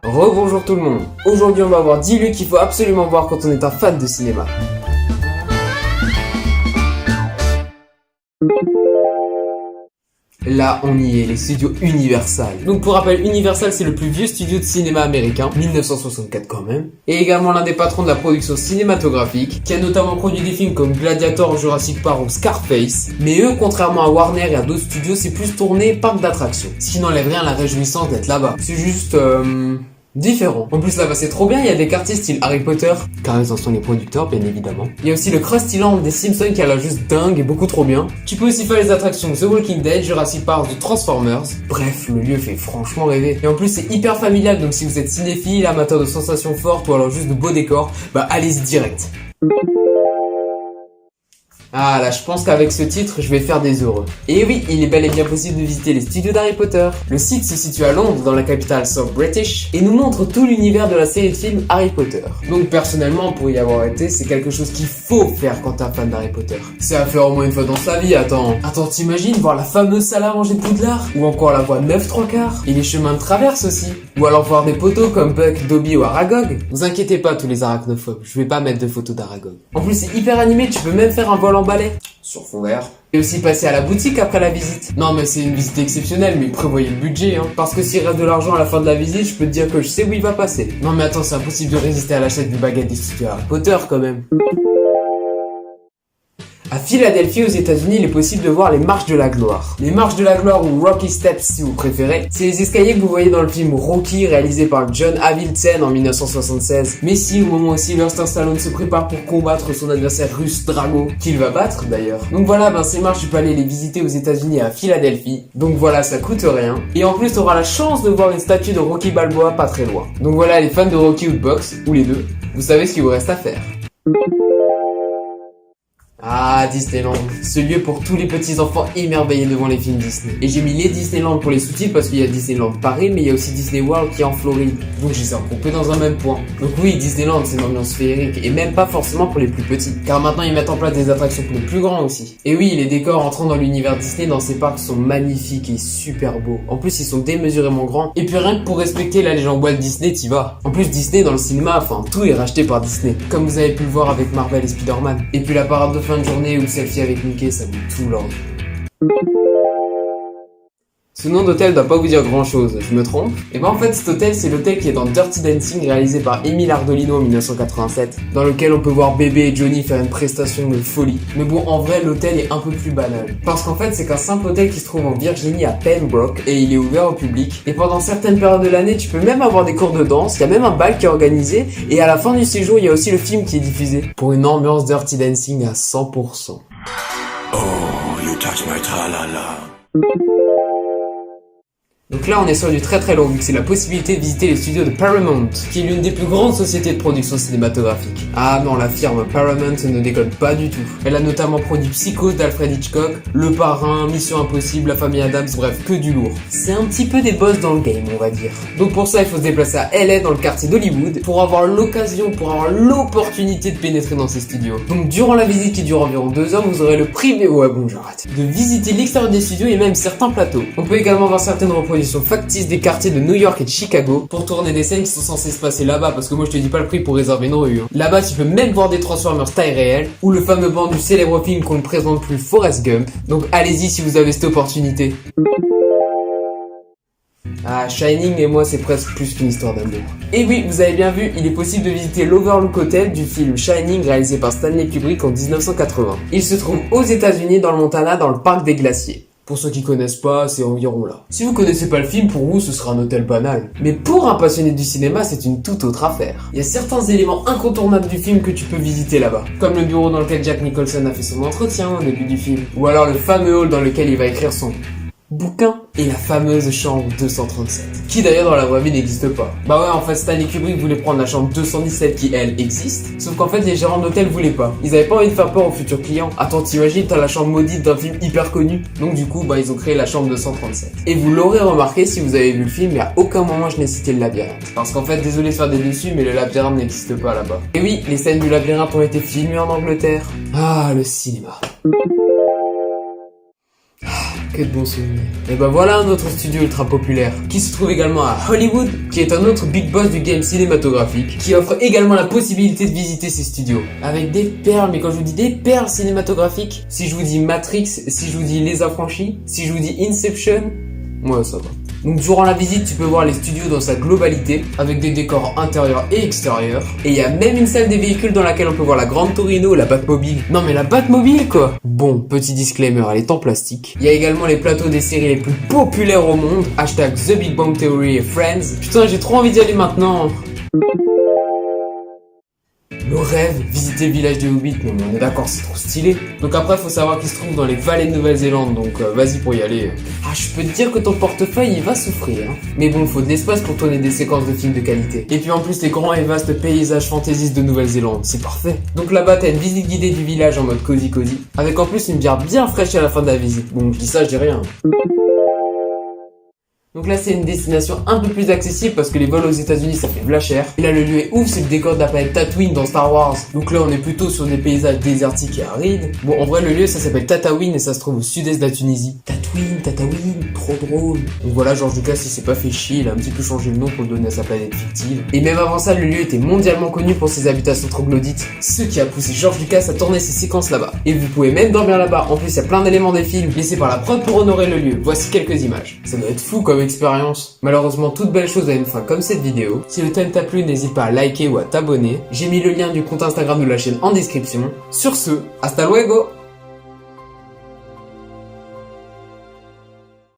Rebonjour tout le monde. Aujourd'hui on va voir 10 lieux qu'il faut absolument voir quand on est un fan de cinéma. Là, on y est, les studios Universal. Donc pour rappel, Universal c'est le plus vieux studio de cinéma américain, 1964 quand même, et également l'un des patrons de la production cinématographique, qui a notamment produit des films comme Gladiator, Jurassic Park ou Scarface. Mais eux, contrairement à Warner et à d'autres studios, c'est plus tourné parc d'attractions. Ce qui n'enlève rien à la réjouissance d'être là-bas. C'est juste différent. En plus là-bas c'est trop bien, il y a des quartiers style Harry Potter, car ils en sont les producteurs bien évidemment. Il y a aussi le Krusty Land des Simpsons qui a l'air juste dingue et beaucoup trop bien. Tu peux aussi faire les attractions The Walking Dead, Jurassic Park, The Transformers. Bref, le lieu fait franchement rêver. Et en plus c'est hyper familial, donc si vous êtes cinéphile, amateur de sensations fortes ou alors juste de beaux décors, bah allez-y direct. Ah là, je pense qu'avec ce titre, je vais faire des heureux. Et oui, il est bel et bien possible de visiter les studios d'Harry Potter. Le site se situe à Londres, dans la capitale South British, et nous montre tout l'univers de la série de films Harry Potter. Donc personnellement, pour y avoir été, c'est quelque chose qu'il faut faire quand t'es un fan d'Harry Potter. C'est à faire au moins une fois dans sa vie, attends, t'imagines voir la fameuse salle à manger de Poudlard? Ou encore la voie 9 3/4? Et les chemins de traverse aussi? Ou alors voir des poteaux comme Buck, Dobby ou Aragog? Vous inquiétez pas tous les arachnophobes, je vais pas mettre de photos d'Aragog. En plus c'est hyper animé, tu peux même faire un vol en balai sur fond vert. Et aussi passer à la boutique après la visite. Non mais c'est une visite exceptionnelle, mais prévoyez le budget parce que s'il reste de l'argent à la fin de la visite, je peux te dire que je sais où il va passer. Non mais attends, c'est impossible de résister à l'achat du baguette des studios Harry Potter quand même. À Philadelphie, aux États-Unis, il est possible de voir les marches de la gloire. Les marches de la gloire ou Rocky Steps si vous préférez, c'est les escaliers que vous voyez dans le film Rocky réalisé par John Avildsen en 1976. Mais si au moment où Sylvester Stallone se prépare pour combattre son adversaire russe Drago, qu'il va battre d'ailleurs. Donc voilà, ces marches tu peux aller les visiter aux États-Unis à Philadelphie. Donc voilà, ça coûte rien. Et en plus, tu auras la chance de voir une statue de Rocky Balboa pas très loin. Donc voilà, les fans de Rocky ou de boxe, ou les deux, vous savez ce qu'il vous reste à faire. Ah, Disneyland, ce lieu pour tous les petits enfants émerveillés devant les films Disney. Et j'ai mis les Disneyland pour les sous-titres parce qu'il y a Disneyland Paris, mais il y a aussi Disney World qui est en Floride. Donc je les ai regroupés dans un même point. Donc oui, Disneyland c'est une ambiance féerique, et même pas forcément pour les plus petits, car maintenant ils mettent en place des attractions pour les plus grands aussi. Et oui, les décors entrant dans l'univers Disney dans ces parcs sont magnifiques et super beaux. En plus ils sont démesurément grands, et puis rien que pour respecter la légende Walt Disney, t'y vas. En plus Disney dans le cinéma, tout est racheté par Disney, comme vous avez pu le voir avec Marvel et Spider-Man. Et puis la parade de fin de journée ou selfie avec Mickey, ça vaut tout l'or. Ce nom d'hôtel doit pas vous dire grand chose, je me trompe? Et en fait cet hôtel c'est l'hôtel qui est dans Dirty Dancing réalisé par Emile Ardolino en 1987, dans lequel on peut voir Bébé et Johnny faire une prestation de folie. Mais bon, en vrai l'hôtel est un peu plus banal, parce qu'en fait c'est qu'un simple hôtel qui se trouve en Virginie à Pembroke, et il est ouvert au public, et pendant certaines périodes de l'année tu peux même avoir des cours de danse, il y a même un bal qui est organisé, et à la fin du séjour il y a aussi le film qui est diffusé, pour une ambiance Dirty Dancing à 100%. Oh, you touch my tra-la-la. Donc là on est sur du très très long vu que c'est la possibilité de visiter les studios de Paramount, qui est l'une des plus grandes sociétés de production cinématographique. Ah non, la firme Paramount ne déconne pas du tout. Elle a notamment produit Psychose d'Alfred Hitchcock, Le Parrain, Mission Impossible, La Famille Adams, bref, que du lourd. C'est un petit peu des boss dans le game, on va dire. Donc pour ça il faut se déplacer à LA dans le quartier d'Hollywood pour avoir l'opportunité de pénétrer dans ces studios. Donc durant la visite qui dure environ 2 heures, vous aurez le privilège, de visiter l'extérieur des studios et même certains plateaux. On peut également voir certaines reproductions factices des quartiers de New York et de Chicago pour tourner des scènes qui sont censées se passer là-bas, parce que moi je te dis pas le prix pour réserver une rue. Là-bas tu peux même voir des Transformers taille réelle ou le fameux banc du célèbre film qu'on ne présente plus, Forrest Gump. Donc allez-y si vous avez cette opportunité. Ah, Shining et moi c'est presque plus qu'une histoire d'amour. Et oui, vous avez bien vu, il est possible de visiter l'Overlook Hotel du film Shining réalisé par Stanley Kubrick en 1980. Il se trouve aux États-Unis dans le Montana dans le parc des glaciers. Pour ceux qui connaissent pas, c'est environ là. Si vous connaissez pas le film, pour vous ce sera un hôtel banal. Mais pour un passionné du cinéma, c'est une toute autre affaire. Il y a certains éléments incontournables du film que tu peux visiter là-bas. Comme le bureau dans lequel Jack Nicholson a fait son entretien au début du film. Ou alors le fameux hall dans lequel il va écrire son bouquin, et la fameuse chambre 237, qui d'ailleurs dans la vraie vie n'existe pas. Bah ouais, en fait Stanley Kubrick voulait prendre la chambre 217 qui elle existe, sauf qu'en fait les gérants d'hôtel voulaient pas. Ils avaient pas envie de faire peur aux futurs clients. Attends, t'imagines, t'as la chambre maudite d'un film hyper connu. Donc du coup, ils ont créé la chambre 237. Et vous l'aurez remarqué si vous avez vu le film, mais à aucun moment je n'ai cité le labyrinthe. Parce qu'en fait, désolé de faire des dessus, mais le labyrinthe n'existe pas là-bas. Et oui, les scènes du labyrinthe ont été filmées en Angleterre. Ah, le cinéma. que de bons souvenirs. Et bah voilà un autre studio ultra populaire, qui se trouve également à Hollywood, qui est un autre big boss du game cinématographique, qui offre également la possibilité de visiter ces studios. Avec des perles, mais quand je vous dis des perles cinématographiques, si je vous dis Matrix, si je vous dis Les Affranchis, si je vous dis Inception, moi ça va. Donc durant la visite, tu peux voir les studios dans sa globalité, avec des décors intérieurs et extérieurs. Et il y a même une salle des véhicules dans laquelle on peut voir la Grande Torino, la Batmobile. Non mais la Batmobile quoi. Bon, petit disclaimer, elle est en plastique. Il y a également les plateaux des séries les plus populaires au monde. Hashtag The Big Bang Theory et Friends. Putain, j'ai trop envie d'y aller maintenant. Le rêve, visiter le village des Hobbits, non mais on est d'accord, c'est trop stylé. Donc après, faut savoir qu'il se trouve dans les vallées de Nouvelle-Zélande, donc vas-y pour y aller. Ah, je peux te dire que ton portefeuille, il va souffrir. Hein. Mais bon, faut de l'espace pour tourner des séquences de films de qualité. Et puis en plus, les grands et vastes paysages fantaisistes de Nouvelle-Zélande, c'est parfait. Donc là-bas, t'as une visite guidée du village en mode cozy, avec en plus une bière bien fraîche à la fin de la visite. Bon, je dis ça, je dis rien. Donc là c'est une destination un peu plus accessible parce que les vols aux États-Unis ça fait v'là cher. Et là le lieu est ouf, c'est le décor de la planète Tatooine dans Star Wars. Donc là on est plutôt sur des paysages désertiques et arides. Bon en vrai le lieu ça s'appelle Tatooine et ça se trouve au sud-est de la Tunisie. Tatooine, trop drôle. Donc voilà George Lucas il s'est pas fait chier, il a un petit peu changé le nom pour le donner à sa planète fictive. Et même avant ça le lieu était mondialement connu pour ses habitations troglodytes, ce qui a poussé George Lucas à tourner ses séquences là-bas. Et vous pouvez même dormir là-bas, en plus il y a plein d'éléments des films laissés par la prod pour honorer le lieu. Voici quelques images. Ça doit être fou comme expérience. Malheureusement, toute belle chose a une fin comme cette vidéo. Si le thème t'a plu, n'hésite pas à liker ou à t'abonner. J'ai mis le lien du compte Instagram de la chaîne en description. Sur ce, hasta luego!